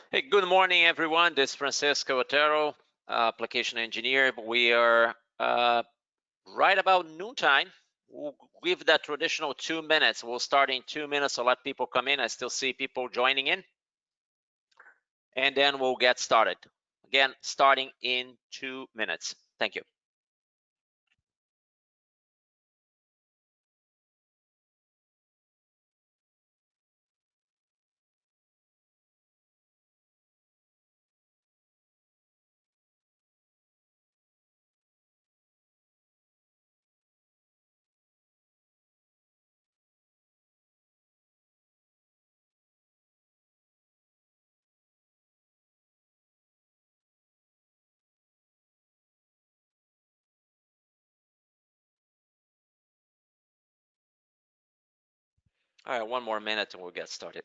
Hey, good morning, everyone. This is Francisco Otero, application engineer. We are right about noontime. We'll give that traditional 2 minutes. We'll start in 2 minutes, so let people come in. I still see people joining in. And then we'll get started. Again, starting in 2 minutes. Thank you. All right, 1 more minute and we'll get started.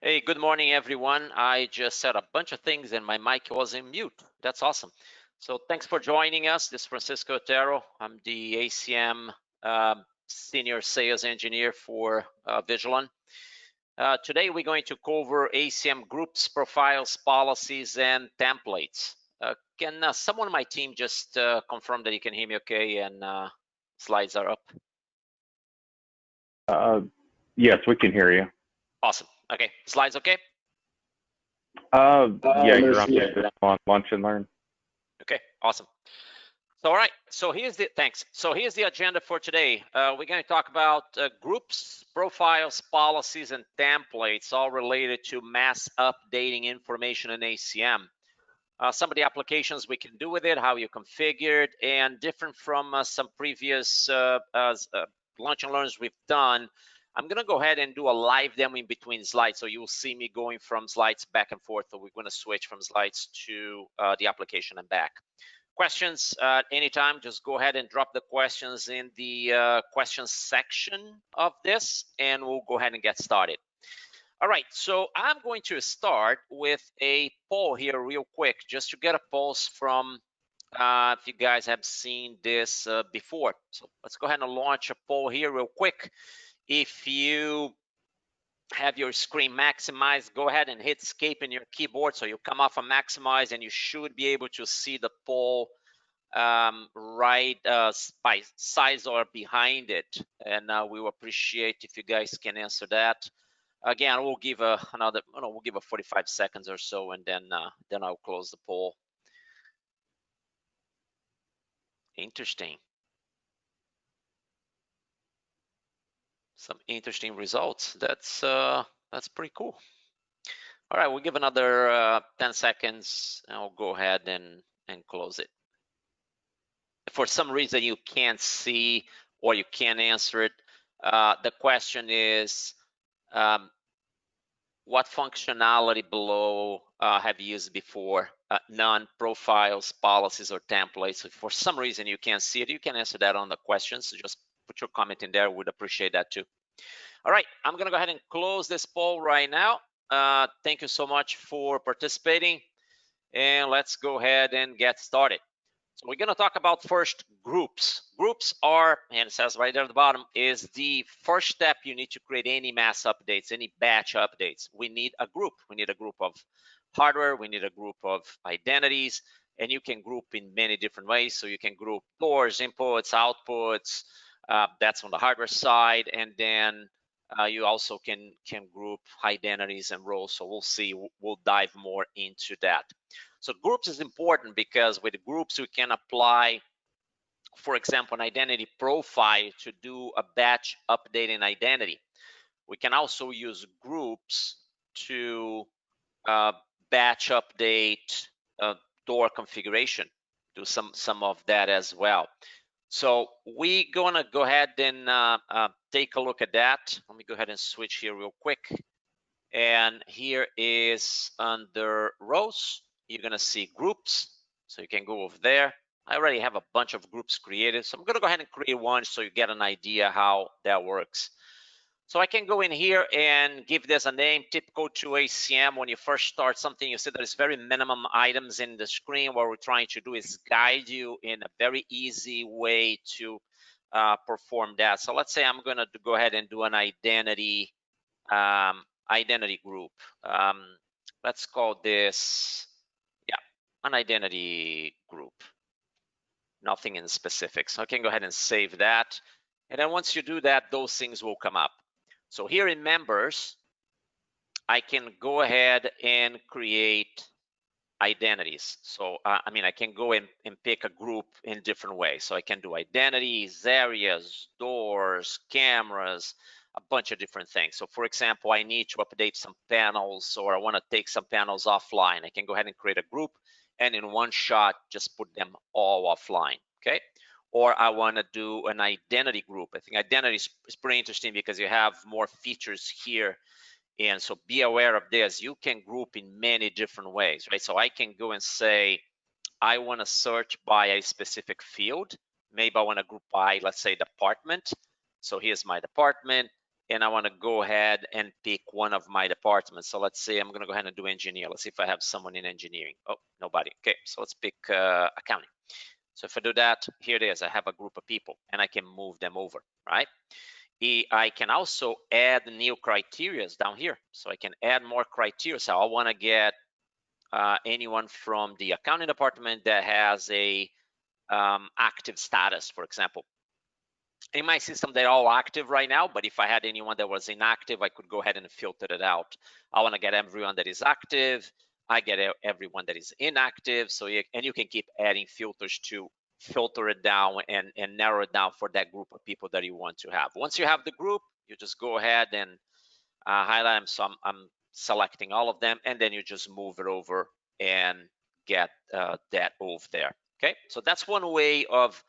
Hey, good morning, everyone. I just said a bunch of things and my mic was in mute. That's awesome. So thanks for joining us. This is Francisco Otero. I'm the ACM Senior Sales Engineer for Avigilon. Today, we're going to cover ACM groups, profiles, policies, and templates. Can someone on my team just confirm that you can hear me okay and slides are up? Yes, we can hear you. Awesome. Okay, slides okay? Yeah, you're on Lunch and Learn. Okay, awesome. So, all right, so here's the, thanks. So here's the agenda for today. We're going to talk about groups, profiles, policies, and templates, all related to mass updating information in ACM. Some of the applications we can do with it, how you configure it, and different from some previous Lunch and Learns we've done. I'm going to go ahead and do a live demo in between slides, so you'll see me going from slides back and forth. So we're going to switch from slides to the application and back. Questions at any time, just go ahead and drop the questions in the questions section of this, and we'll go ahead and get started. All right, so I'm going to start with a poll here real quick, just to get a pulse from if you guys have seen this before. So let's go ahead and launch a poll here real quick. If you have your screen maximized, go ahead and hit escape in your keyboard so you come off of maximize, and you should be able to see the poll right by size or behind it, and we will appreciate if you guys can answer that. Again, we'll give another, we'll give a 45 seconds or so, and then I'll close the poll. Interesting. Some interesting results. That's pretty cool. All right, we'll give another 10 seconds, and I'll go ahead and close it. If for some reason you can't see or you can't answer it, the question is, what functionality below have you used before? None, profiles, policies, or templates. If for some reason you can't see it, you can answer that on the questions. So just put your comment in there. We'd appreciate that too. All right, I'm gonna go ahead and close this poll right now. Thank you so much for participating, and let's go ahead and get started. So we're gonna talk about first groups. Groups are, and it says right there at the bottom, is the first step you need to create any mass updates, any batch updates. We need a group. We need a group of hardware. We need a group of identities, and you can group in many different ways. So you can group doors, inputs, outputs. That's on the hardware side, and then you also can group identities and roles. So we'll see. We'll dive more into that. So groups is important because with groups we can apply, for example, an identity profile to do a batch updating identity. We can also use groups to batch update door configuration, do some of that as well. So we're gonna go ahead and take a look at that. Let me go ahead and switch here real quick. And here is under rows, you're gonna see groups. So you can go over there. I already have a bunch of groups created. So I'm gonna go ahead and create one so you get an idea how that works. So I can go in here and give this a name, typical to ACM. When you first start something, you see there's very minimum items in the screen. What we're trying to do is guide you in a very easy way to perform that. So let's say I'm gonna go ahead and do an identity identity group. Let's call this, an identity group. Nothing in specific. So I can go ahead and save that. And then once you do that, those things will come up. So here in members, I can go ahead and create identities. So I mean, I can go in and pick a group in different ways. So I can do identities, areas, doors, cameras, a bunch of different things. So for example, I need to update some panels, or I want to take some panels offline. I can go ahead and create a group and in one shot just put them all offline. Okay. Or I want to do an identity group. I think identity is pretty interesting because you have more features here. And so be aware of this. You can group in many different ways, right? So I can go and say, I want to search by a specific field. Maybe I want to group by, let's say, department. So here's my department, and I want to go ahead and pick one of my departments. So let's say I'm going to go ahead and do engineer. Let's see if I have someone in engineering. Oh, nobody. Okay, so let's pick accounting. So if I do that, here it is. I have a group of people, and I can move them over, right? I can also add new criteria down here. So I can add more criteria. So I want to get anyone from the accounting department that has a active status, for example. In my system, they're all active right now, but if I had anyone that was inactive, I could go ahead and filter it out. I want to get everyone that is active. I get everyone that is inactive. So you can keep adding filters to filter it down and narrow it down for that group of people that you want to have. Once you have the group, you just go ahead and highlight them. So I'm selecting all of them, and then you just move it over and get that over there. Okay, so that's one way of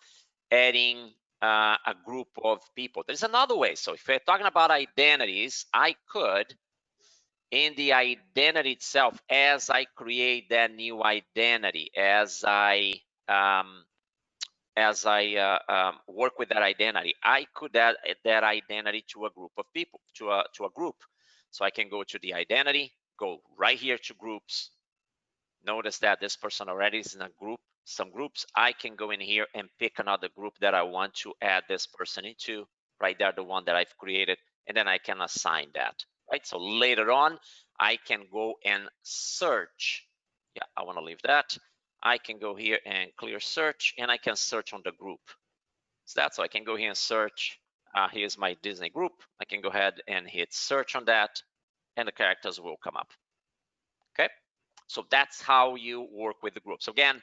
adding a group of people. There's another way. So if we're talking about identities, I could, in the identity itself, as I create that new identity, as I work with that identity, I could add that identity to a group of people, to a group. So I can go to the identity, go right here to groups. Notice that this person already is in a group, some groups. I can go in here and pick another group that I want to add this person into, right there, the one that I've created, and then I can assign that, right? So later on, I can go and search. Yeah, I want to leave that. I can go here and clear search, and I can search on the group. So I can go here and search. Here's my Disney group. I can go ahead and hit search on that, and the characters will come up. Okay, so that's how you work with the groups. Again,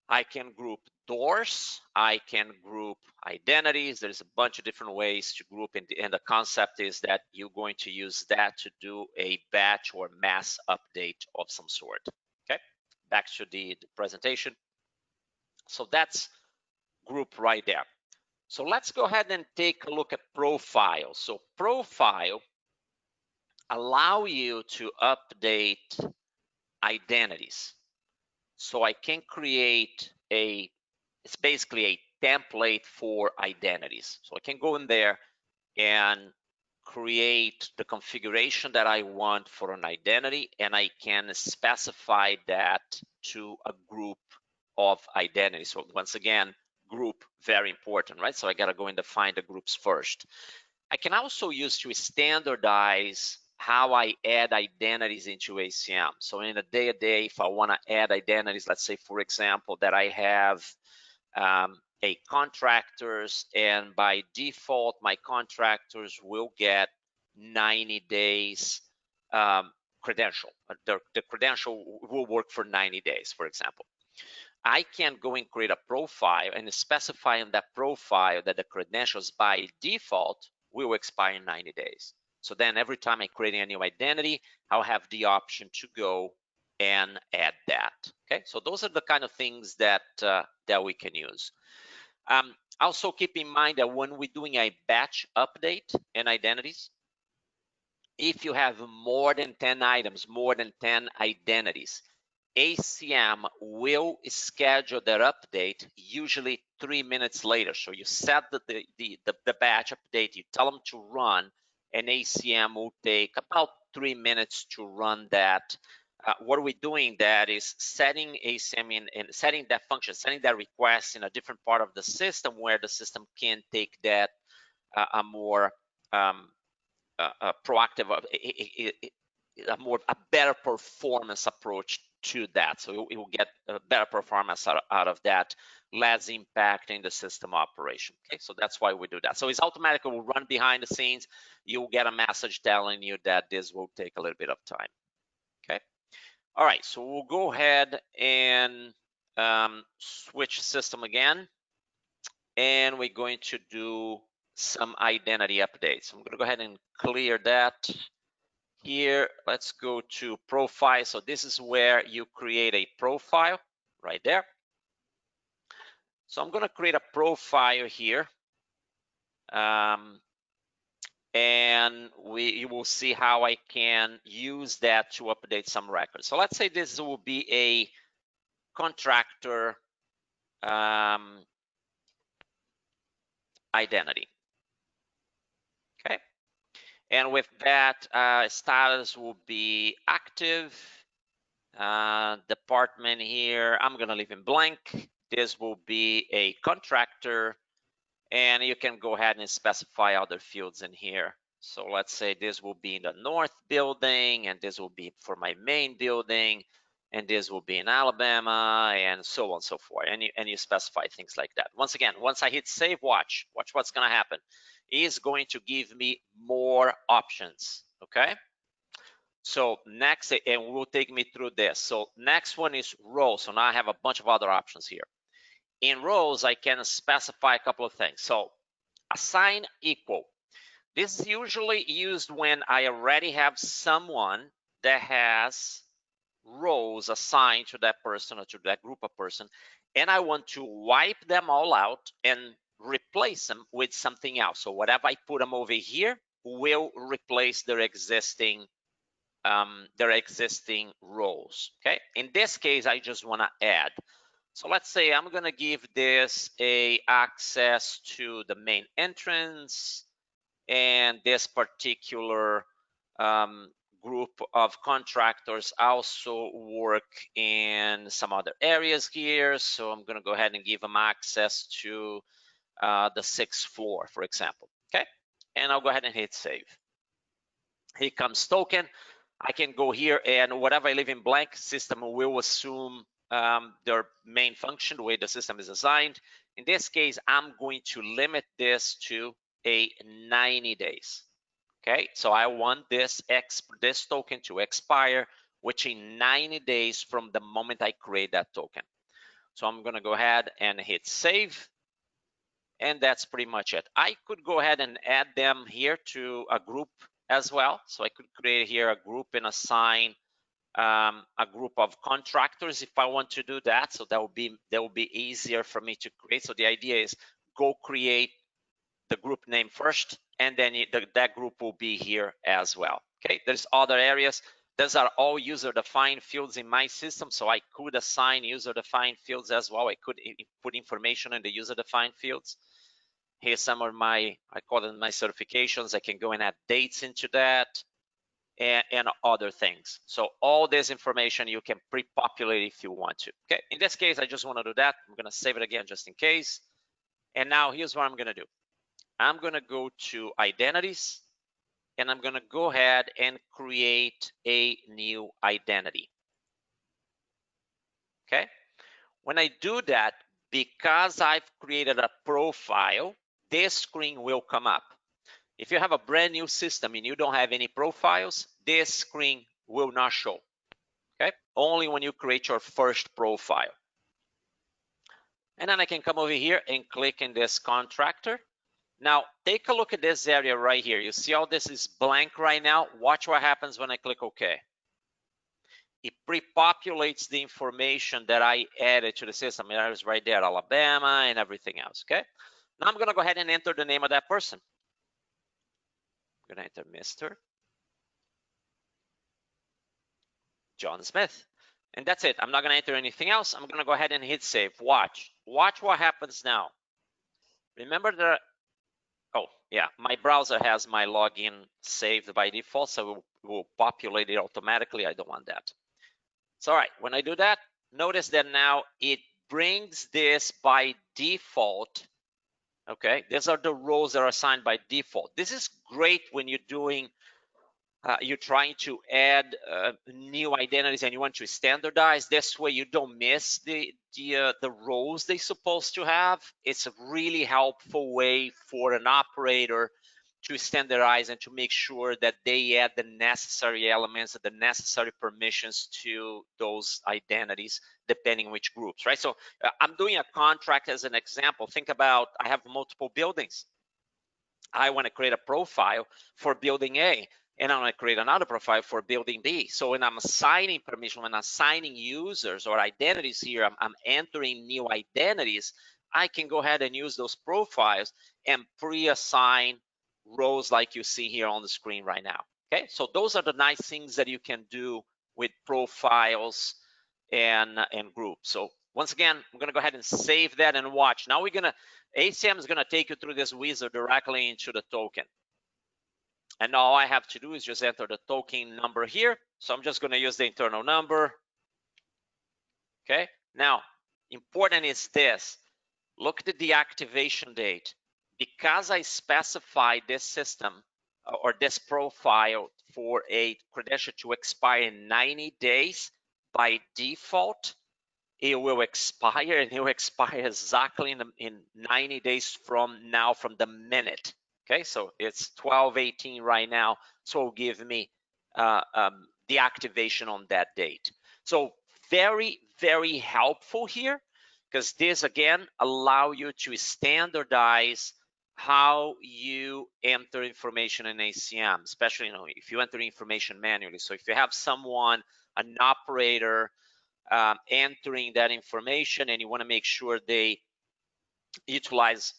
I can group doors, I can group identities. There's a bunch of different ways to group, and the concept is that you're going to use that to do a batch or mass update of some sort. Okay, back to the presentation. So that's group right there. So let's go ahead and take a look at profile. So profile allow you to update identities. So I can create it's basically a template for identities. So I can go in there and create the configuration that I want for an identity, and I can specify that to a group of identities. So once again, group, very important, right? So I gotta go and define the groups first. I can also use to standardize how I add identities into ACM. So in a day-to-day, if I want to add identities, let's say, for example, that I have a contractors, and by default, my contractors will get 90 days credential. The credential will work for 90 days, for example. I can go and create a profile and specify in that profile that the credentials by default will expire in 90 days. So then every time I create a new identity, I'll have the option to go and add that. Okay, so those are the kind of things that that we can use. Also keep in mind that when we're doing a batch update in identities, if you have more than 10 items, more than 10 identities, ACM will schedule that update usually 3 minutes later. So you set the batch update, you tell them to run, and ACM will take about 3 minutes to run that. What we're doing that is setting ACM in setting that function, setting that request in a different part of the system where the system can take that a more proactive, a better performance approach to that. So it will get a better performance out of that, less impact in the system operation. Okay, so that's why we do that. So it's automatically will run behind the scenes. You'll get a message telling you that this will take a little bit of time. Okay. All right, so we'll go ahead and switch system again, and we're going to do some identity updates. I'm going to go ahead and clear that. Here, let's go to profile. So this is where you create a profile right there. So I'm going to create a profile here. And you will see how I can use that to update some records. So let's say this will be a contractor identity. Okay. And with that, status will be active. Department here, I'm going to leave in blank. This will be a contractor, and you can go ahead and specify other fields in here. So let's say this will be in the north building, and this will be for my main building, and this will be in Alabama, and so on and so forth. And you specify things like that. Once again, once I hit save, watch what's going to happen. It's going to give me more options. Okay. So next, and will take me through this. So next one is rows. So now I have a bunch of other options here. In rows, I can specify a couple of things. So assign equal. This is usually used when I already have someone that has rows assigned to that person or to that group of person, and I want to wipe them all out and replace them with something else. So whatever I put them over here will replace their existing roles. Okay, in this case, I just want to add. So let's say I'm going to give this a access to the main entrance, and this particular group of contractors also work in some other areas here. So I'm going to go ahead and give them access to the 6th floor, for example. Okay, and I'll go ahead and hit save. Here comes token. I can go here, and whatever I leave in blank, system will assume their main function, the way the system is designed. In this case, I'm going to limit this to a 90 days. Okay, so I want this token to expire within 90 days from the moment I create that token. So I'm going to go ahead and hit save. And that's pretty much it. I could go ahead and add them here to a group as well. So I could create here a group and assign a group of contractors if I want to do that. So that will be easier for me to create. So the idea is go create the group name first, and then that group will be here as well. Okay, there's other areas. Those are all user-defined fields in my system, so I could assign user-defined fields as well. I could put information in the user-defined fields. Here's some of my, I call them my certifications. I can go and add dates into that and other things. So all this information you can pre-populate if you want to. Okay, in this case, I just want to do that. I'm going to save it again just in case. And now here's what I'm going to do. I'm going to go to identities, and I'm going to go ahead and create a new identity. Okay, when I do that, because I've created a profile, this screen will come up. If you have a brand new system and you don't have any profiles, this screen will not show. Okay, only when you create your first profile. And then I can come over here and click in this contractor. Now, take a look at this area right here. You see how this is blank right now? Watch what happens when I click OK. It pre-populates the information that I added to the system. It is right there, Alabama and everything else, okay? Now I'm going to go ahead and enter the name of that person. I'm going to enter Mr. John Smith. And that's it. I'm not going to enter anything else. I'm going to go ahead and hit save. Watch what happens now. Remember that, oh yeah, my browser has my login saved by default, so it will populate it automatically. I don't want that. So all right, when I do that, notice that now it brings this by default. Okay, these are the rows that are assigned by default. This is great when you're doing you're trying to add new identities and you want to standardize. This way you don't miss the roles they're supposed to have. It's a really helpful way for an operator to standardize and to make sure that they add the necessary elements and the necessary permissions to those identities, depending which groups, right? So I'm doing a contract as an example. Think about, I have multiple buildings. I want to create a profile for building A, and I want to create another profile for building B. So when I'm assigning permission, when I'm assigning users or identities here, I'm entering new identities, I can go ahead and use those profiles and pre-assign rows like you see here on the screen right now. Okay, so those are the nice things that you can do with profiles and groups. So once again, I'm going to go ahead and save that and watch. Now ACM is going to take you through this wizard directly into the token. And all I have to do is just enter the token number here. So I'm just going to use the internal number. Okay, now important is this. Look at the deactivation date. Because I specified this system or this profile for a credential to expire in 90 days, by default, it will expire, and it will expire exactly in 90 days from now, from the minute. Okay, so it's 12/18 right now, so it'll give me the activation on that date. So very, very helpful here, because this again allow you to standardize how you enter information in ACM, especially if you enter information manually. So if you have someone, an operator, entering that information and you want to make sure they utilize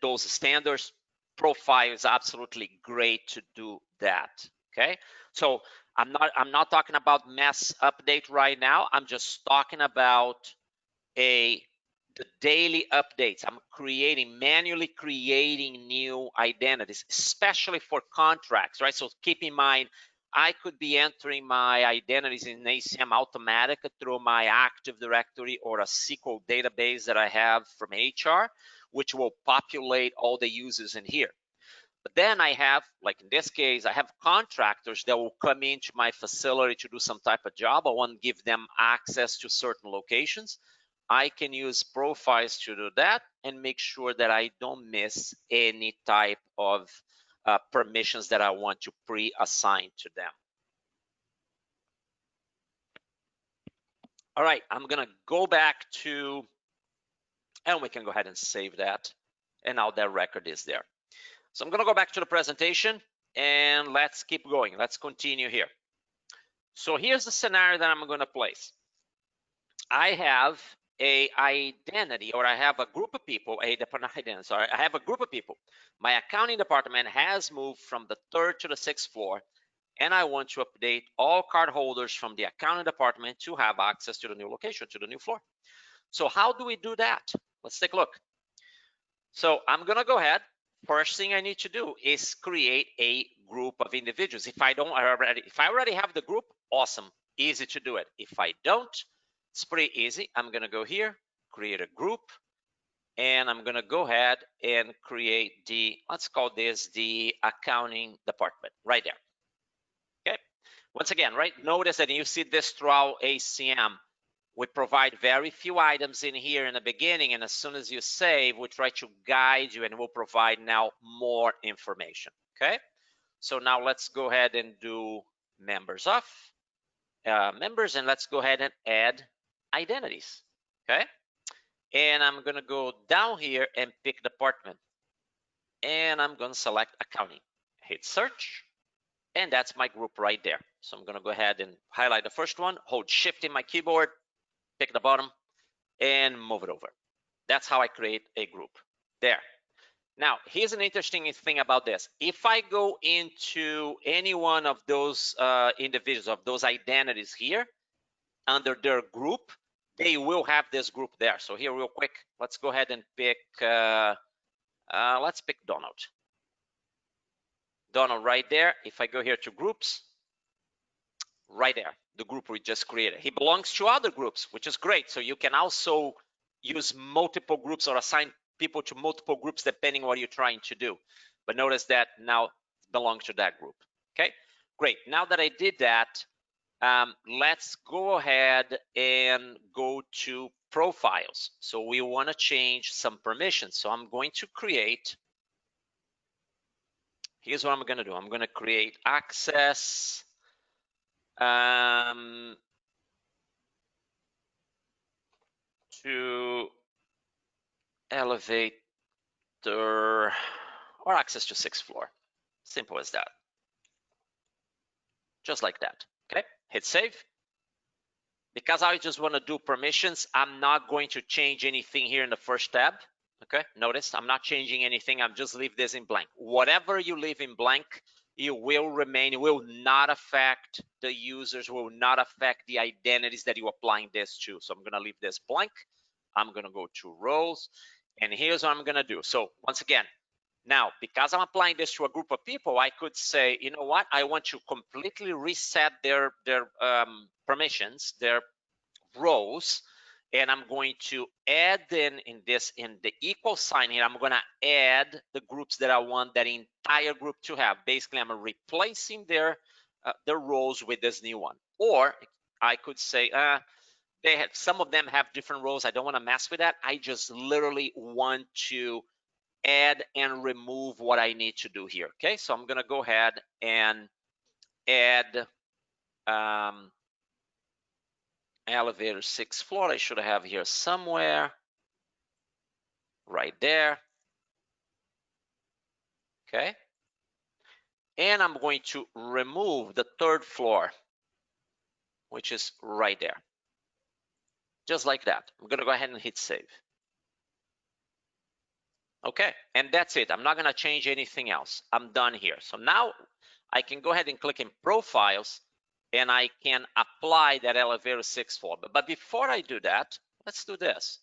those standards, profile is absolutely great to do that. Okay, so I'm not talking about mass update right now. I'm just talking about the daily updates. I'm manually creating new identities, especially for contracts, right? So keep in mind, I could be entering my identities in ACM automatic through my Active Directory or a SQL database that I have from HR, which will populate all the users in here. But then I have, like in this case, I have contractors that will come into my facility to do some type of job. I want to give them access to certain locations. I can use profiles to do that and make sure that I don't miss any type of permissions that I want to pre-assign to them. All right, I'm gonna go back to, and we can go ahead and save that. And now that record is there. So I'm gonna go back to the presentation and let's keep going. Let's continue here. So here's the scenario that I'm gonna place. I have a identity, or I have a group of people, I have a group of people. My accounting department has moved from the 3rd to the 6th floor, and I want to update all card holders from the accounting department to have access to the new location, to the new floor. So how do we do that? Let's take a look. So I'm gonna go ahead. First thing I need to do is create a group of individuals. If I already have the group, awesome, easy to do it. If I don't, it's pretty easy. I'm gonna go here, create a group, and I'm gonna go ahead and create the, let's call this the accounting department right there. Okay. Once again, right, notice that you see this throughout ACM. We provide very few items in here in the beginning, and as soon as you save, we try to guide you and we'll provide now more information, okay? So now let's go ahead and do members of, members, and let's go ahead and add identities, okay? And I'm gonna go down here and pick department. And I'm gonna select accounting, hit search, and that's my group right there. So I'm gonna go ahead and highlight the first one, hold shift in my keyboard, pick the bottom, and move it over. That's how I create a group there. Now, here's an interesting thing about this. If I go into any one of those individuals, of those identities here, under their group, they will have this group there. So here real quick, let's go ahead and pick, let's pick Donald. Donald right there. If I go here to groups, right there, the group we just created. He belongs to other groups, which is great. So you can also use multiple groups or assign people to multiple groups depending on what you're trying to do. But notice that now it belongs to that group. Okay, great. Now that I did that, let's go ahead and go to profiles. So we want to change some permissions. So I'm going to create, here's what I'm going to do. I'm going to create access to elevator or access to 6th floor. Simple as that. Just like that. Okay, hit save. Because I just want to do permissions, I'm not going to change anything here in the first tab. Okay, notice I'm not changing anything. I'm just leave this in blank. Whatever you leave in blank, it will remain. It will not affect the users, will not affect the identities that you're applying this to. So I'm going to leave this blank. I'm going to go to roles, and here's what I'm going to do. So once again, now, because I'm applying this to a group of people, I could say, you know what? I want to completely reset their permissions, their rows, and I'm going to add in the equal sign here. I'm going to add the groups that I want that entire group to have. Basically, I'm replacing their rows with this new one. Or I could say, some of them have different rows. I don't want to mess with that. I just literally want to add and remove what I need to do here. Okay, so I'm gonna go ahead and add elevator 6th floor. I should have here somewhere, right there. Okay, and I'm going to remove the 3rd floor, which is right there. Just like that. I'm gonna go ahead and hit save. Okay, and that's it. I'm not gonna change anything else. I'm done here. So now I can go ahead and click in profiles, and I can apply that elevator 6th floor. But before I do that, let's do this.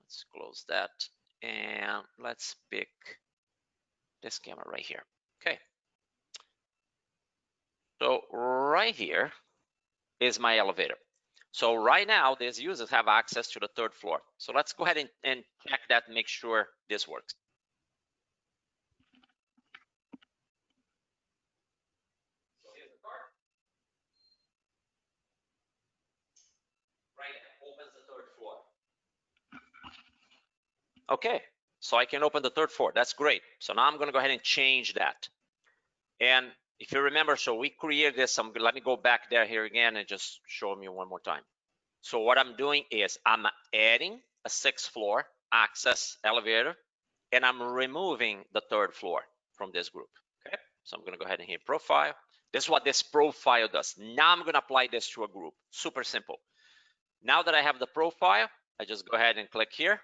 Let's close that, and let's pick this camera right here. Okay. So right here is my elevator. So right now, these users have access to the 3rd floor. So let's go ahead and check that, make sure this works. Okay, so I can open the third floor. That's great. So now I'm going to go ahead and change that. And if you remember, so we created this. Let me go back there here again and just show me one more time. So what I'm doing is I'm adding a 6th floor access elevator, and I'm removing the 3rd floor from this group. Okay, so I'm going to go ahead and hit profile. This is what this profile does. Now I'm going to apply this to a group. Super simple. Now that I have the profile, I just go ahead and click here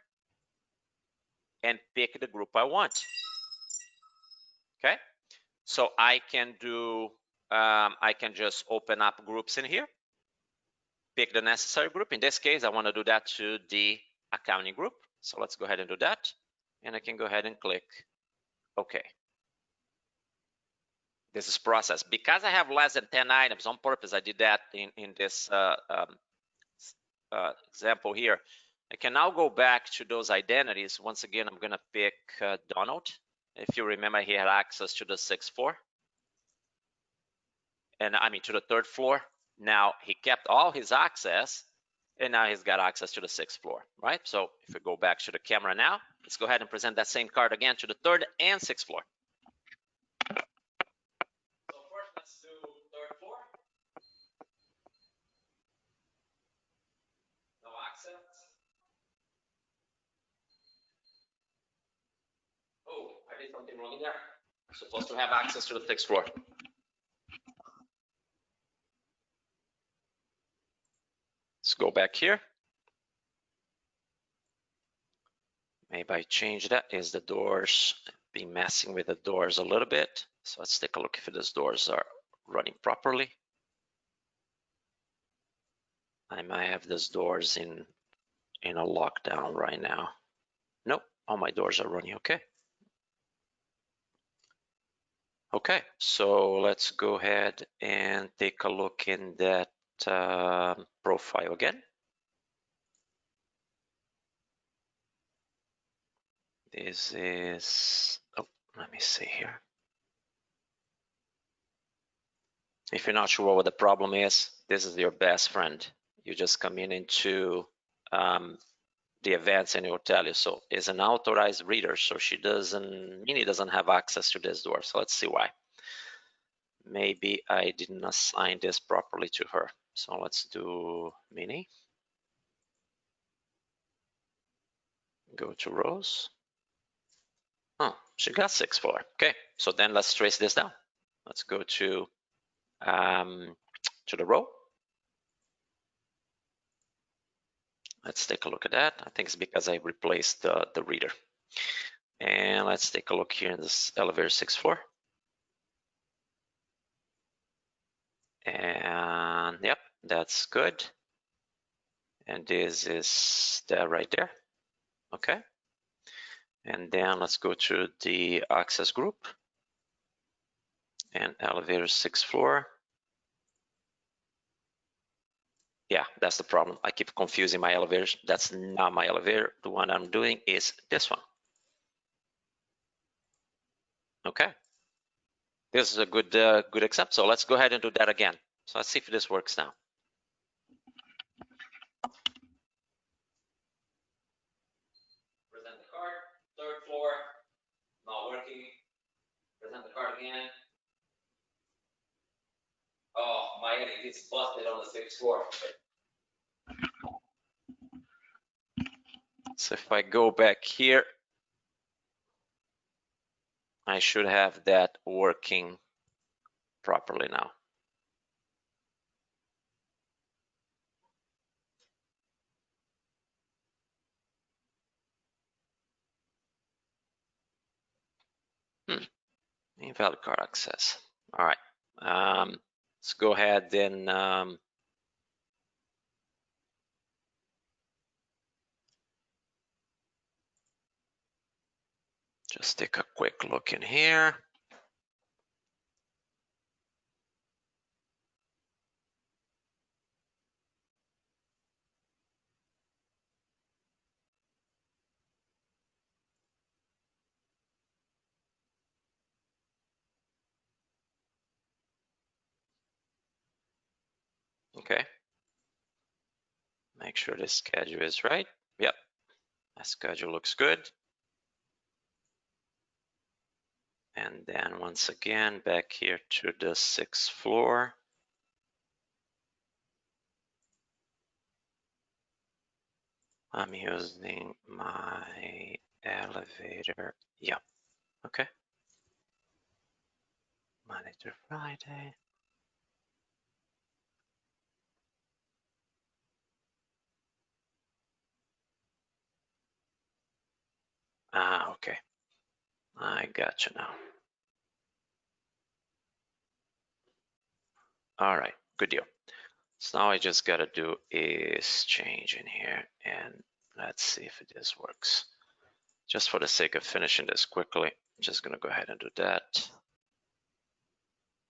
and pick the group I want. Okay, so I can do, I can just open up groups in here, pick the necessary group. In this case, I want to do that to the accounting group. So let's go ahead and do that. And I can go ahead and click OK. This is processed. Because I have less than 10 items on purpose, I did that in this example here. I can now go back to those identities. Once again, I'm going to pick Donald. If you remember, he had access to the 6th floor. And I mean, to the 3rd floor. Now he kept all his access, and now he's got access to the 6th floor, right? So if we go back to the camera now, let's go ahead and present that same card again to the 3rd and 6th floor. So first, let's do 3rd floor. No access. Oh, I did something wrong there. I'm supposed to have access to the 6th floor. Let's go back here. Maybe I change that. Is the doors be messing with the doors a little bit? So let's take a look if those doors are running properly. I might have those doors in a lockdown right now. Nope, all my doors are running okay. Okay, so let's go ahead and take a look in that profile again. This is, oh, let me see here. If you're not sure what the problem is, this is your best friend. You just come into the events and it will tell you. So it's an authorized reader, so Minnie doesn't have access to this door. So let's see why. Maybe I didn't assign this properly to her. So let's do Minnie. Go to rows. Oh, she got 6th floor. Okay, so then let's trace this down. Let's go to the row. Let's take a look at that. I think it's because I replaced the reader. And let's take a look here in this elevator 6th floor. And yep, that's good. And this is that right there. Okay. And then let's go to the access group and elevator 6th floor. Yeah, that's the problem. I keep confusing my elevators. That's not my elevator. The one I'm doing is this one. Okay. This is a good example. So let's go ahead and do that again. So let's see if this works now. Present the card, 3rd floor, not working. Present the card again. Oh, my edit is busted on the 6th floor. So if I go back here, I should have that working properly now. Invalid card access. All right. Let's go ahead and just take a quick look in here. Okay. Make sure the schedule is right. Yep. I schedule looks good. And then once again, back here to the 6th floor. I'm using my elevator. Yeah, okay. Monday to Friday. Ah, okay. I got you now. All right, good deal. So now I just gotta do is change in here, and let's see if this works. Just for the sake of finishing this quickly, I'm just gonna go ahead and do that.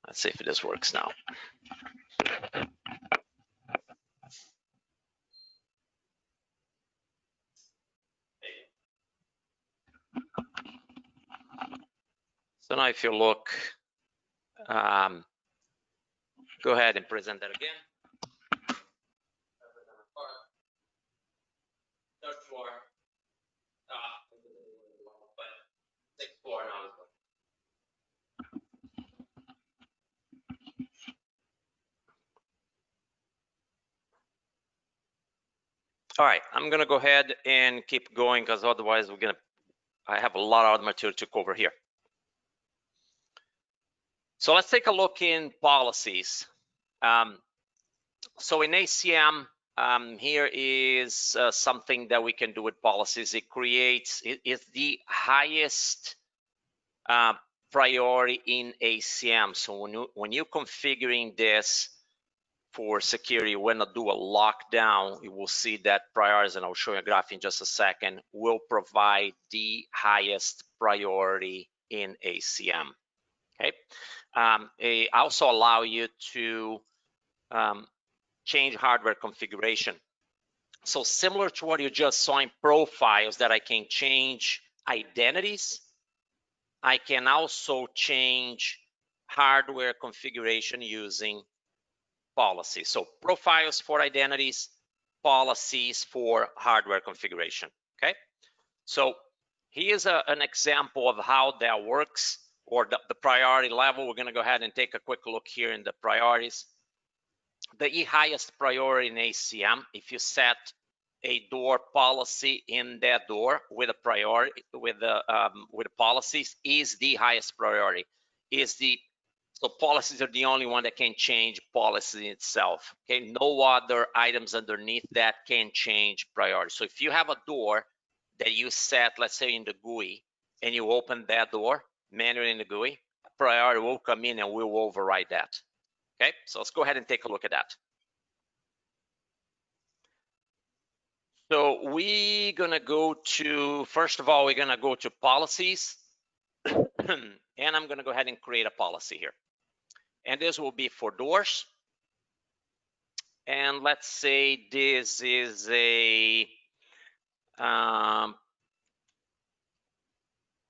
Let's see if this works now. So now if you look, go ahead and present that again. Third floor, but 6th floor now as well. All right, I'm gonna go ahead and keep going because otherwise I have a lot of material to cover here. So let's take a look in policies. So in ACM, here is something that we can do with policies. It is the highest priority in ACM. So when you're configuring this for security, when I do a lockdown, you will see that priorities, and I'll show you a graph in just a second, will provide the highest priority in ACM. Okay. It also allow you to change hardware configuration. So similar to what you just saw in profiles, that I can change identities, I can also change hardware configuration using policies. So profiles for identities, policies for hardware configuration. Okay, so here's an example of how that works, or the priority level. We're going to go ahead and take a quick look here in the priorities. The highest priority in ACM, if you set a door policy in that door with a priority, with the policies, is the highest priority. So policies are the only one that can change policy itself. Okay, no other items underneath that can change priority. So if you have a door that you set, let's say in the GUI, and you open that door manually in the GUI, priority will come in and we'll override that. Okay, so let's go ahead and take a look at that. So we're gonna go to, first of all, we're gonna go to policies, and I'm gonna go ahead and create a policy here. And this will be for doors. And let's say this is a,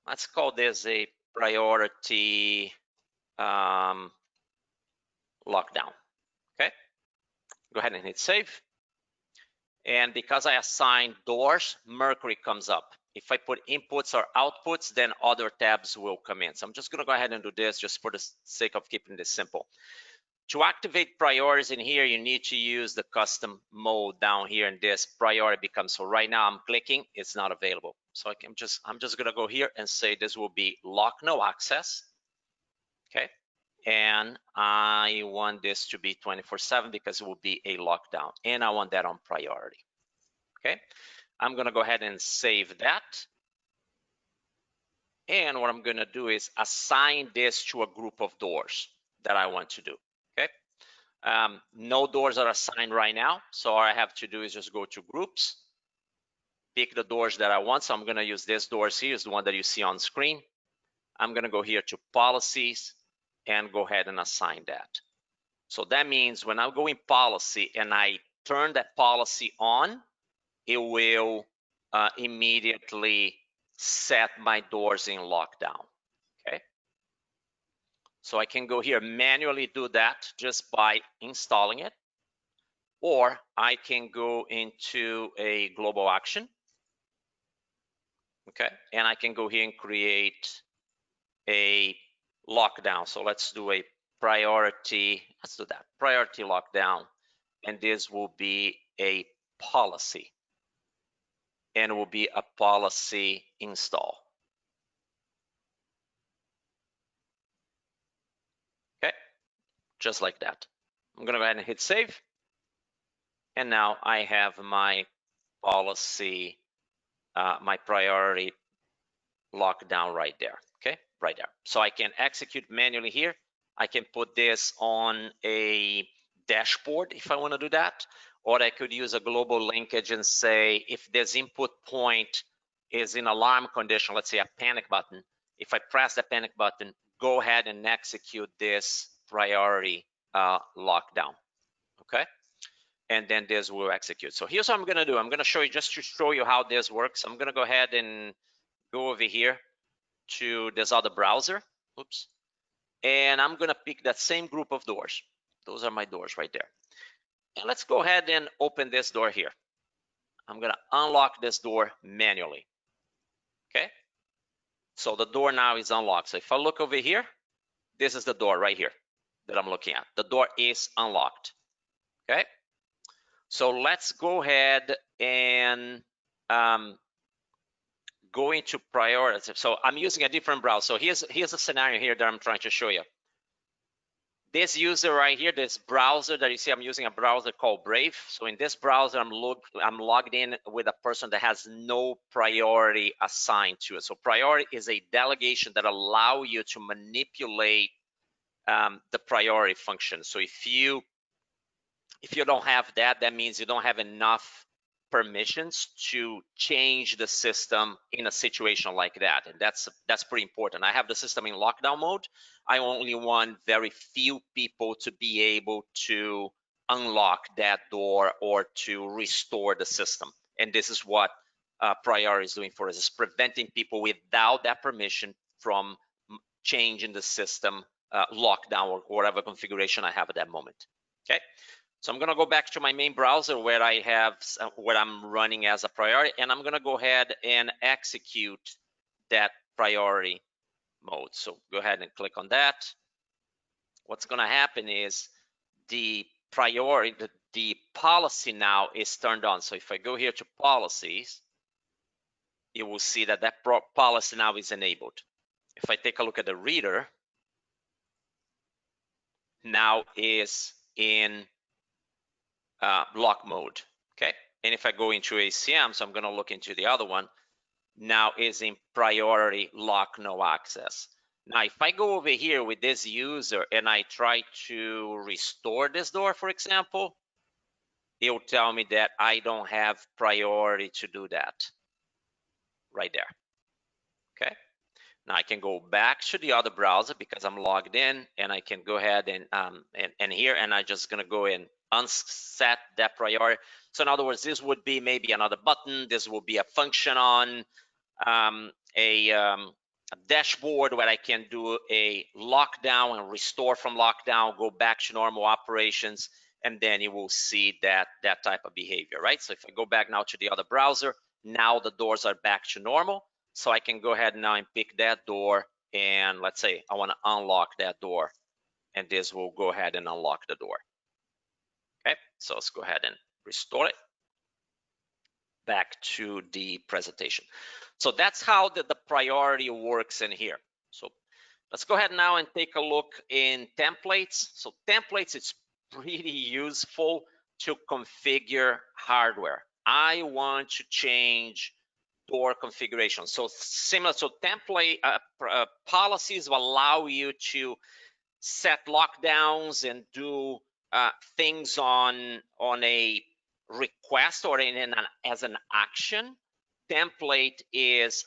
let's call this a priority lockdown. Okay, go ahead and hit save. And because I assign doors, Mercury comes up. If I put inputs or outputs, then other tabs will come in. So I'm just gonna go ahead and do this just for the sake of keeping this simple. To activate priorities in here, you need to use the custom mode down here, and this priority becomes, so right now I'm clicking, it's not available. So I'm just gonna go here and say this will be lock no access. Okay, and I want this to be 24/7 because it will be a lockdown, and I want that on priority. Okay, I'm gonna go ahead and save that. And what I'm gonna do is assign this to a group of doors that I want to do. Okay, no doors are assigned right now, so all I have to do is just go to groups, pick the doors that I want. So I'm gonna use this doors here, is the one that you see on screen. I'm gonna go here to policies and go ahead and assign that. So that means when I go in policy and I turn that policy on, it will immediately set my doors in lockdown. Okay, so I can go here manually do that just by installing it, or I can go into a global action, okay? And I can go here and create a lockdown. So let's do a priority, let's do that, priority lockdown. And this will be a policy, and it will be a policy install. Okay, just like that. I'm gonna go ahead and hit save. And now I have my policy, my priority lockdown right there, okay? Right there. So I can execute manually here. I can put this on a dashboard if I want to do that, or I could use a global linkage and say if this input point is in alarm condition, let's say a panic button, if I press the panic button, go ahead and execute this priority lockdown, okay? And then this will execute. So here's what I'm gonna do. I'm gonna show you, just to show you how this works. I'm gonna go ahead and go over here to this other browser, oops, and I'm gonna pick that same group of doors. Those are my doors right there. And let's go ahead and open this door here. I'm gonna unlock this door manually, okay? So the door now is unlocked. So if I look over here, this is the door right here that I'm looking at. The door is unlocked, okay? So let's go ahead and go into priorities. So I'm using a different browser. So here's a scenario here that I'm trying to show you. This user right here, this browser that you see, I'm using a browser called Brave. So in this browser, I'm logged in with a person that has no priority assigned to it. So priority is a delegation that allow you to manipulate the priority function. So if you don't have that, that means you don't have enough permissions to change the system in a situation like that, and that's pretty important. I have the system in lockdown mode. I only want very few people to be able to unlock that door or to restore the system, and this is what priority is doing for us, is preventing people without that permission from changing the system lockdown or whatever configuration I have at that moment. Okay. So I'm gonna go back to my main browser where I have what I'm running as a priority, and I'm gonna go ahead and execute that priority mode. So go ahead and click on that. What's gonna happen is the priority, the policy now is turned on. So if I go here to policies, you will see that that policy now is enabled. If I take a look at the reader, now is in lock mode, okay? And if I go into ACM, so I'm gonna look into the other one, now is in priority lock no access. Now, if I go over here with this user and I try to restore this door, for example, it will tell me that I don't have priority to do that right there, okay? Now I can go back to the other browser because I'm logged in, and I can go ahead and here, and I'm just gonna go and unset that priority. So in other words, this would be maybe another button. This will be a function on a dashboard where I can do a lockdown and restore from lockdown, go back to normal operations, and then you will see that type of behavior, right? So if I go back now to the other browser, now the doors are back to normal. So I can go ahead now and pick that door, and let's say I want to unlock that door, and this will go ahead and unlock the door. Okay, so let's go ahead and restore it back to the presentation. So that's how the priority works in here. So let's go ahead now and take a look in templates. So templates, it's pretty useful to configure hardware. I want to change door configuration. So similar, so template policies will allow you to set lockdowns and do things on a request or as an action. Template is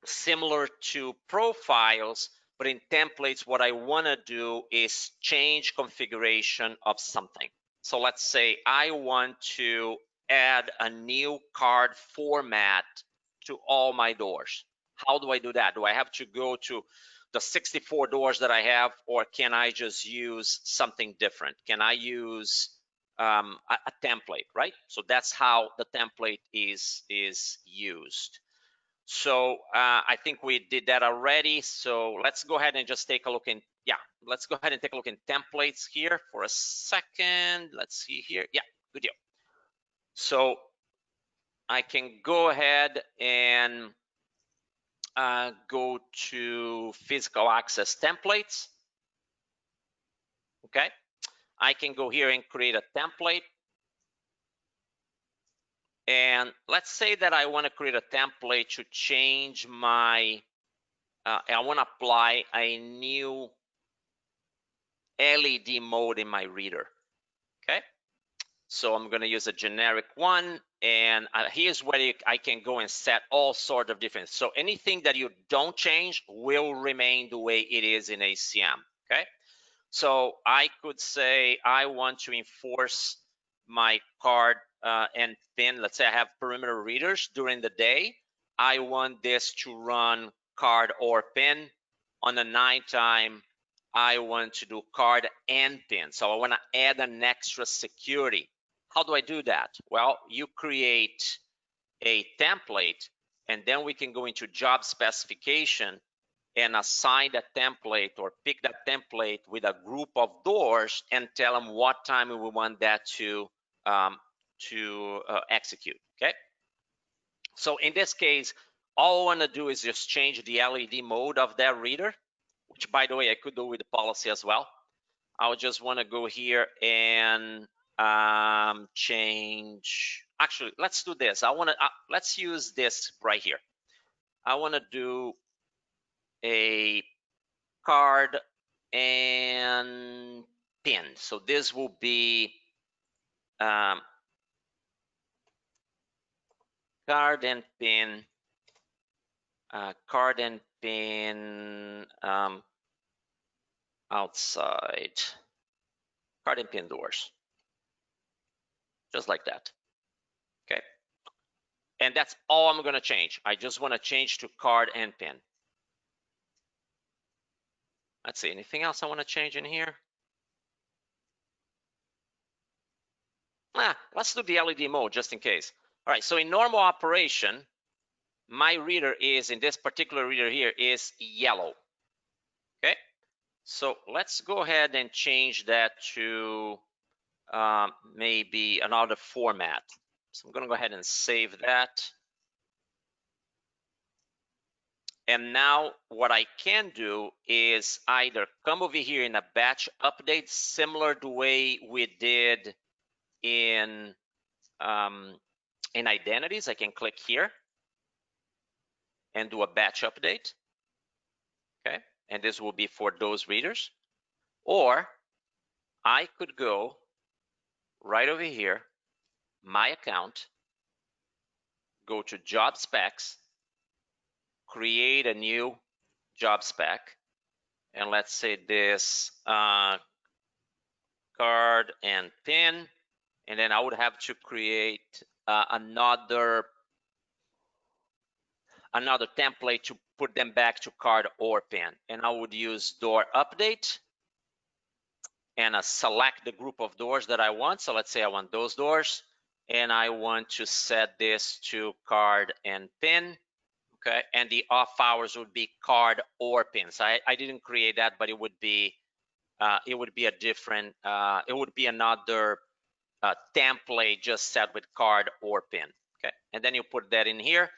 similar to profiles, but in templates, what I want to do is change configuration of something. So let's say I want to add a new card format to all my doors. How do I do that? Do I have to go to the 64 doors that I have, or can I just use something different? Can I use a template, right? So that's how the template is used. So I think we did that already. So let's go ahead and just take a look in, yeah, let's go ahead and take a look in templates here for a second. Let's see here. Yeah, good deal. So I can go ahead and go to physical access templates. Okay, I can go here and create a template. And let's say that I want to create a template to change my, I want to apply a new LED mode in my reader. Okay, so I'm going to use a generic one, and here's where I can go and set all sorts of different. So anything that you don't change will remain the way it is in ACM. Okay, so I could say I want to enforce my card and pin. Let's say I have perimeter readers during the day. I want this to run card or pin. On the nighttime, I want to do card and pin. So I want to add an extra security. How do I do that? Well, you create a template, and then we can go into job specification and assign that template or pick that template with a group of doors and tell them what time we want that to execute. Okay. So in this case, all I want to do is just change the LED mode of that reader, which, by the way, I could do with the policy as well. I'll just want to go here and change. Actually, let's do this. I want to let's use this right here. I want to do a card and pin. So this will be card and pin, outside, card and pin doors, just like that. Okay, and that's all I'm going to change. I just want to change to card and pin. Let's see, anything else I want to change in here? Let's do the LED mode just in case. All right, so in normal operation, my reader is, in this particular reader here, is yellow. Okay, so let's go ahead and change that to maybe another format. So I'm going to go ahead and save that. And now what I can do is either come over here in a batch update, similar to the way we did in identities. I can click here and do a batch update. Okay, and this will be for those readers. Or I could go right over here, my account, go to job specs, create a new job spec, and let's say this card and pin, and then I would have to create another template to put them back to card or pin, and I would use door update and select the group of doors that I want. So let's say I want those doors, and I want to set this to card and pin. Okay, and the off hours would be card or pin. So I didn't create that, but it would be a different, it would be another template just set with card or pin. Okay, and then you put that in here.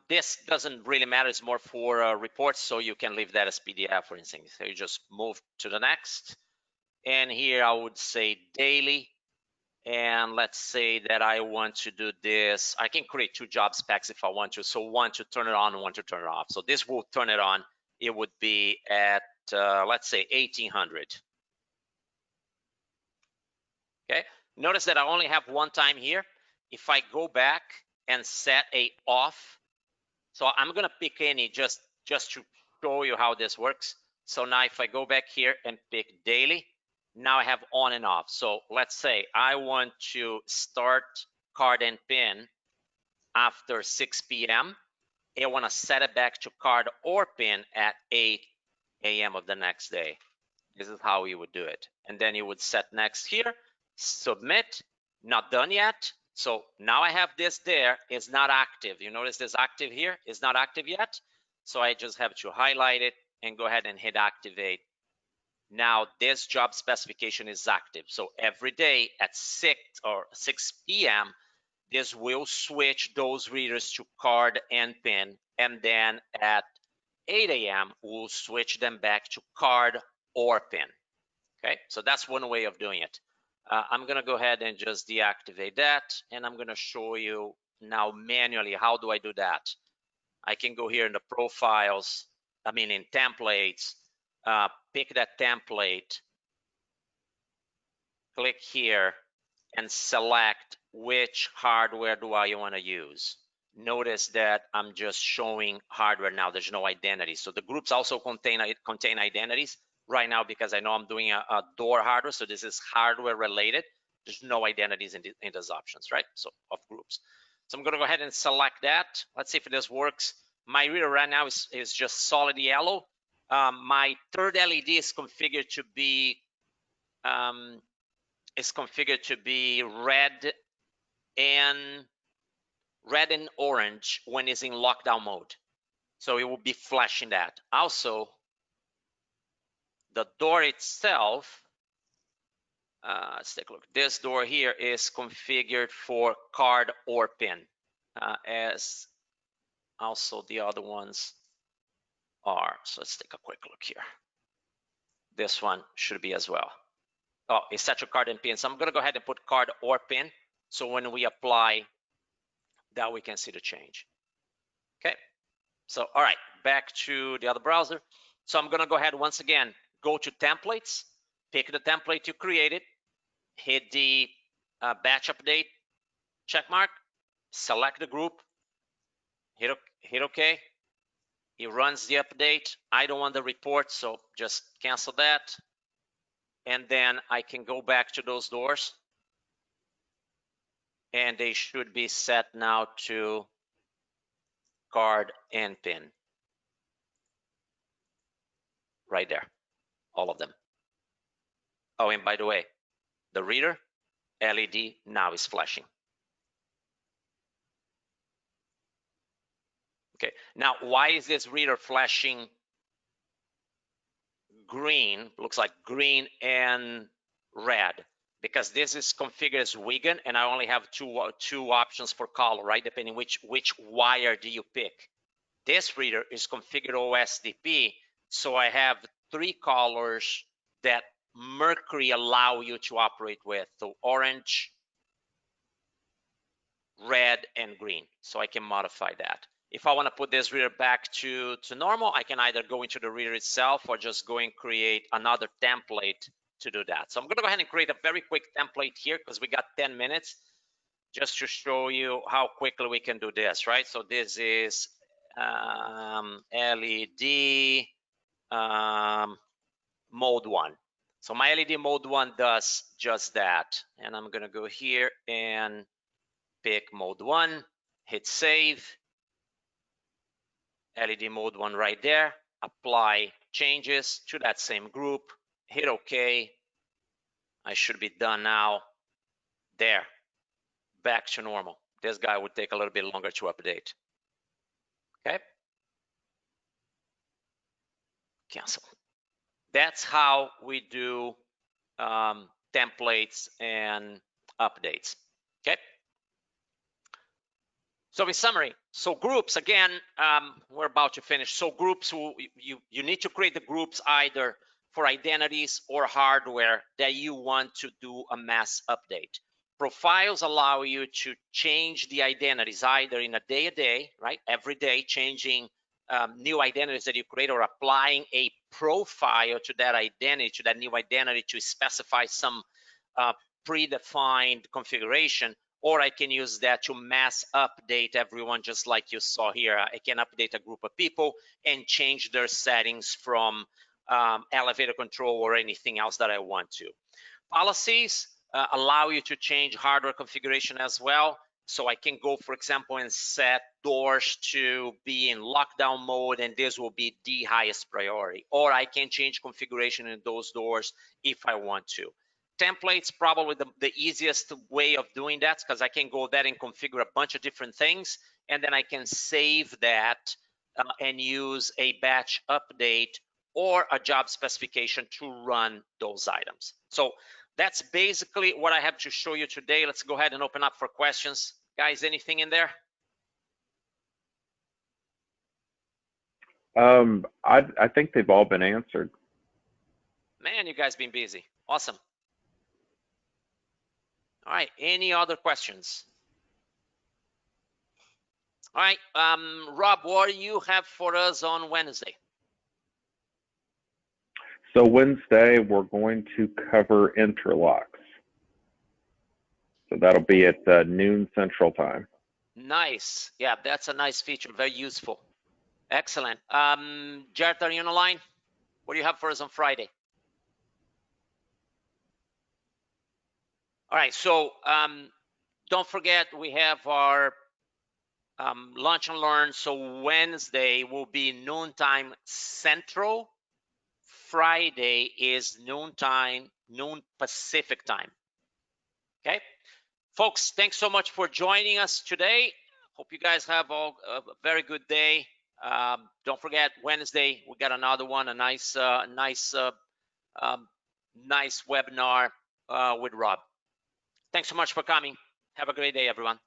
This doesn't really matter. It's more for reports, so you can leave that as PDF, for instance. So you just move to the next, and here I would say daily. And let's say that I want to do this. I can create two job specs if I want to. So one to turn it on and one to turn it off. So this will turn it on. It would be at, let's say 1800. Okay. Notice that I only have one time here. If I go back and set a off, so I'm going to pick any just to show you how this works. So now if I go back here and pick daily, now I have on and off. So let's say I want to start card and pin after 6 p.m. I want to set it back to card or pin at 8 a.m. of the next day. This is how you would do it. And then you would set next here, submit, not done yet. So now I have this there, it's not active. You notice this active here, it's not active yet. So I just have to highlight it and go ahead and hit activate. Now this job specification is active. So every day at 6 p.m., this will switch those readers to card and pin. And then at 8 a.m., we'll switch them back to card or pin. Okay, so that's one way of doing it. I'm going to go ahead and just deactivate that. And I'm going to show you now manually, how do I do that? I can go here in the profiles, in templates, pick that template, click here, and select which hardware do I want to use. Notice that I'm just showing hardware now. There's no identity. So the groups also contain identities right now, because I know I'm doing a door hardware. So this is hardware related. There's no identities in those options, right? So of groups. So I'm going to go ahead and select that. Let's see if this works. My reader right now is just solid yellow. My third LED is configured to be red and orange when it's in lockdown mode. So it will be flashing that. Also, the door itself, let's take a look. This door here is configured for card or pin, as also the other ones are. So let's take a quick look here. This one should be as well. Oh, it's set to card and pin. So I'm going to go ahead and put card or pin. So when we apply that, we can see the change. Okay. So, all right, back to the other browser. So I'm going to go ahead once again, go to templates, pick the template you created, hit the batch update check mark, select the group, hit OK. It runs the update. I don't want the report, so just cancel that. And then I can go back to those doors. And they should be set now to card and pin. Right there, all of them. Oh, and by the way, the reader LED now is flashing. Okay, now why is this reader flashing green? Looks like green and red, because this is configured as Wigan, and I only have two options for color, right? Depending which wire do you pick. This reader is configured OSDP, so I have 3 colors that Mercury allow you to operate with. So orange, red, and green. So I can modify that. If I want to put this reader back to normal, I can either go into the reader itself or just go and create another template to do that. So I'm going to go ahead and create a very quick template here, because we got 10 minutes just to show you how quickly we can do this, right? So this is LED mode 1. So my LED mode 1 does just that. And I'm going to go here and pick mode 1, hit save. LED mode 1 right there. Apply changes to that same group. Hit OK. I should be done now. There. Back to normal. This guy would take a little bit longer to update. Okay. Cancel. That's how we do templates and updates. Okay. So in summary, so groups, again, we're about to finish. So groups, you need to create the groups either for identities or hardware that you want to do a mass update. Profiles allow you to change the identities either in a day, right? Every day, changing new identities that you create, or applying a profile to that identity, to that new identity, to specify some predefined configuration. Or I can use that to mass update everyone, just like you saw here. I can update a group of people and change their settings from elevator control or anything else that I want to. Policies allow you to change hardware configuration as well. So I can go, for example, and set doors to be in lockdown mode, and this will be the highest priority. Or I can change configuration in those doors if I want to. templates probably the easiest way of doing that, because I can go there and configure a bunch of different things, and then I can save that and use a batch update or a job specification to run those items. So that's basically what I have to show you today. Let's go ahead and open up for questions. Guys, anything in there? I think they've all been answered. Man, you guys been busy. Awesome. All right, any other questions? All right, Rob, what do you have for us on Wednesday? So Wednesday, we're going to cover interlocks. So that'll be at noon Central Time. Nice. Yeah, that's a nice feature, very useful. Excellent. Jared, are you on the line? What do you have for us on Friday? All right, so don't forget we have our lunch and learn. So Wednesday will be noontime Central. Friday is noon Pacific time. Okay, folks, thanks so much for joining us today. Hope you guys have all a very good day. Don't forget Wednesday we got another one, a nice webinar with Rob. Thanks so much for coming. Have a great day, everyone.